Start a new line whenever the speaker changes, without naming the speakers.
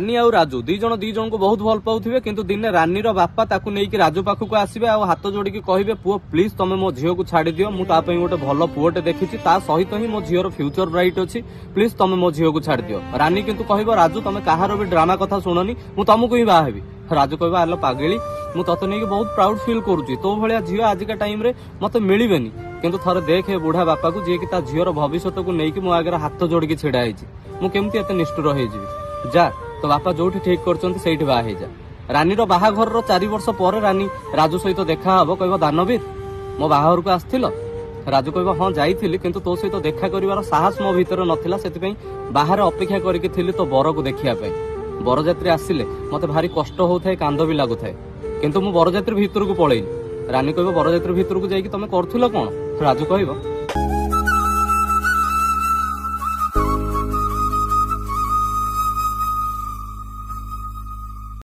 रानी आउ राजू दी जन को बहुत भल पाउथिबे किंतु दिने रानी रो बापा ताकू नेकी राजू पाखु आसबे आ हाथ जोड़ी की कहिबे पुओ प्लीज तमे मो झियो को छाड़ी दियो मु ता पई गोटे भल पुओटे देखिछि ता सहित ही मो झियो रो फ्यूचर ब्राइट अछि प्लीज तमे मो झियो को छाड़ी दियो। रानी किंतु कहबो राजू तमे काहारो भी ड्रामा कथा सुननी मु तुमको ही बाहा हेबी। राजू कहबो आलो पागेली मु तते नेकी बहुत प्राउड फील करूची तो भलिया झियो आजिका टाइम रे मते मिलिबेनी किंतु थरे देखे बुढ़ा बापा को जे कि ता झियो रो भविष्य को नेकी मो आगे हाथ जोड़ी की छिड़ा हेछि मु केमती एते निष्ठुर हो जिवि जा तो बापा जो ठीक कर बाहे जा। रानी रो बाहाघर रो 4 वर्ष पर रानी राजू सहित देखा हबो कहबो दानवीर मो बाहाघर को आस्थिल राजू कहबो हां जाइथिली किंतु तो सहित देखा करिवार साहस मो भीतर नथिला सेति पई बाहर अपेक्षा करिके थिली तो बर को देखिया पई बरजात्री आसिले मते भारी कष्ट होउथाय कांदो भी लागुथाय किंतु मु बरजात्री भीतर को पळेई। रानी कहबो बरजात्री भीतर को जाई कि तमे करथुलो कोन राजू कहबो